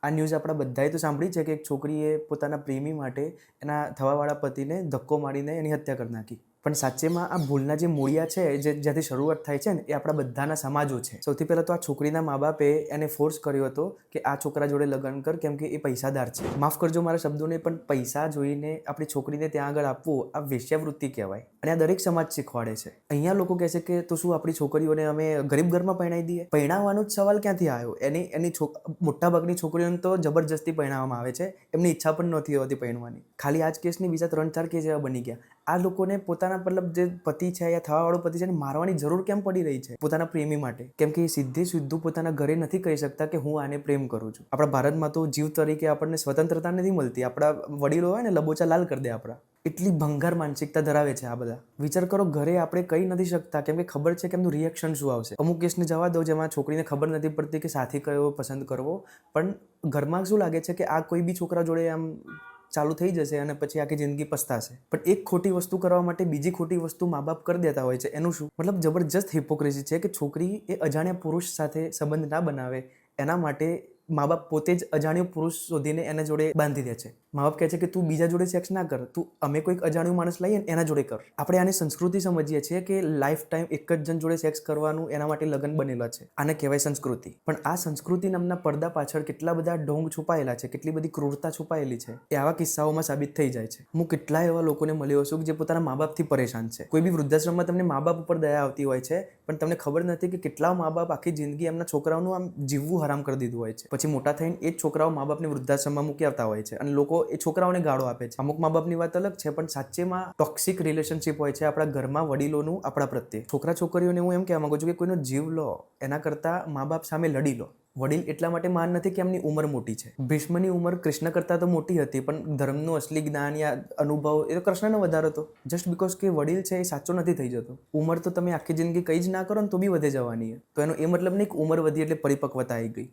આ ન્યૂઝ આપણા બધાએ તો સાંભળી છે કે એક છોકરીએ પોતાના પ્રેમી માટે એના થવાવાળા પતિને ધક્કો મારીને એની હત્યા કરી નાખી. પણ સાચેમાં આ ભૂલના જે મૂળિયા છે, જ્યાંથી શરૂઆત થાય છે ને, એ આપણા બધાના સમાજો છે. સૌથી પહેલાં તો આ છોકરીના મા બાપે એને ફોર્સ કર્યો હતો કે આ છોકરા જોડે લગ્ન કર, કેમ કે એ પૈસાદાર છે. માફ કરજો મારા શબ્દોને, પણ પૈસા જોઈને આપણી છોકરીને ત્યાં આગળ આપવું આ વેશ્યાવૃત્તિ કહેવાય. અને આ દરેક સમાજ શીખવાડે છે. અહીંયા લોકો કહે છે કે તો શું આપણી છોકરીઓને અમે ગરીબ ઘરમાં પરણાવી દઈએ? પરણાવવાનો જ સવાલ ક્યાંથી આવ્યો? એની મોટાભાગની છોકરીઓને તો જબરજસ્તી પરણાવવામાં આવે છે. એમની ઈચ્છા પણ નથી હોતી પરણવાની. ખાલી આ જ કેસની બીજા 3-4 કેસ એવા બની ગયા. આ લોકોને પોતાના મતલબ જે પતિ છે યા થવાવાળો પતિ છે એને મારવાની જરૂર કેમ પડી રહી છે પોતાના પ્રેમી માટે? કેમ કે એ સીધું પોતાના ઘરે નથી કહી શકતા કે હું આને પ્રેમ કરું છું. આપણા ભારતમાં તો જીવ તરીકે આપણને સ્વતંત્રતા નથી મળતી. આપણા વડીલો હોય ને, લબોચા લાલ કરી દે આપણા. એટલી ભંગાર માનસિકતા ધરાવે છે આ બધા. વિચાર કરો, ઘરે આપણે કહી નથી શકતા કેમ કે ખબર છે કે એમનું રિએક્શન શું આવશે. અમુક કેસને જવા દો જેમાં છોકરીને ખબર નથી પડતી કે સાથી કયો પસંદ કરવો, પણ ઘરમાં શું લાગે છે કે આ કોઈ બી છોકરા જોડે આમ ચાલુ થઈ જશે અને પછી આખી જિંદગી પસ્તાશે. પણ એક ખોટી વસ્તુ કરવા માટે બીજી ખોટી વસ્તુ મા બાપ કરી દેતા હોય છે. એનું શું મતલબ? જબરજસ્ત હિપોક્રેસી છે કે છોકરી એ અજાણ્યા પુરુષ સાથે સંબંધ ના બનાવે, એના માટે મા બાપ પોતે જ અજાણ્યો પુરુષ શોધીને એના જોડે બાંધી દે છે. મા બાપ કહે છે કે તું બીજા જોડે સેક્સ ના કર, તું અમે કોઈક અજાણ્યું માણસ લઈએ ને એના જોડે કર. આપણે આની સંસ્કૃતિ સમજીએ છીએ કે લાઈફ ટાઈમ એક જ જણ જોડે સેક્સ કરવાનું, એના માટે લગ્ન બનેલા છે. આને કહેવાય સંસ્કૃતિ. પણ આ સંસ્કૃતિ નામના પડદા પાછળ કેટલા બધા ઢોંગ છુપાયેલા છે, કેટલી બધી ક્રૂરતા છુપાયેલી છે, એ આવા કિસ્સાઓમાં સાબિત થઈ જાય છે. હું કેટલા એવા લોકોને મળ્યો છું જે પોતાના મા બાપથી પરેશાન છે. કોઈ બી વૃદ્ધાશ્રમમાં તમને મા બાપ ઉપર દયા આવતી હોય છે, પણ તમને ખબર નથી કે કેટલા મા બાપ આખી જિંદગી એમના છોકરાઓનું આમ જીવવું હરામ કરી દીધું હોય છે. પછી મોટા થઈને એ જ છોકરાઓ મા બાપને વૃદ્ધાશ્રમમાં મૂકી આવતા હોય છે અને લોકો એ છોકરાઓને ગાળો આપે છે. અમુક મા બાપની વાત અલગ છે, પણ સાચેમાં ટોક્સિક રિલેશનશિપ હોય છે આપણા ઘરમાં વડીલોનું આપણા પ્રત્યે. છોકરા છોકરીઓને હું એમ કહેવા માંગુ છું કે કોઈનો જીવ લો એના કરતાં મા બાપ સામે લડી લો. વડીલ એટલા માટે મહાન નથી કે એમની ઉંમર મોટી છે. ભીષ્મની ઉંમર કૃષ્ણ કરતાં તો મોટી હતી, પણ ધર્મનું અસલી જ્ઞાન યા અનુભવ એ તો કૃષ્ણનો વધારે હતો. જસ્ટ બિકોઝ કે વડીલ છે એ સાચો નથી થઈ જતો. ઉંમર તો તમે આખી જિંદગી કંઈ જ ના કરો ને તો બી વધે જવાની. તો એનો એ મતલબ નહીં કે ઉંમર વધી એટલે પરિપક્વતા આવી ગઈ.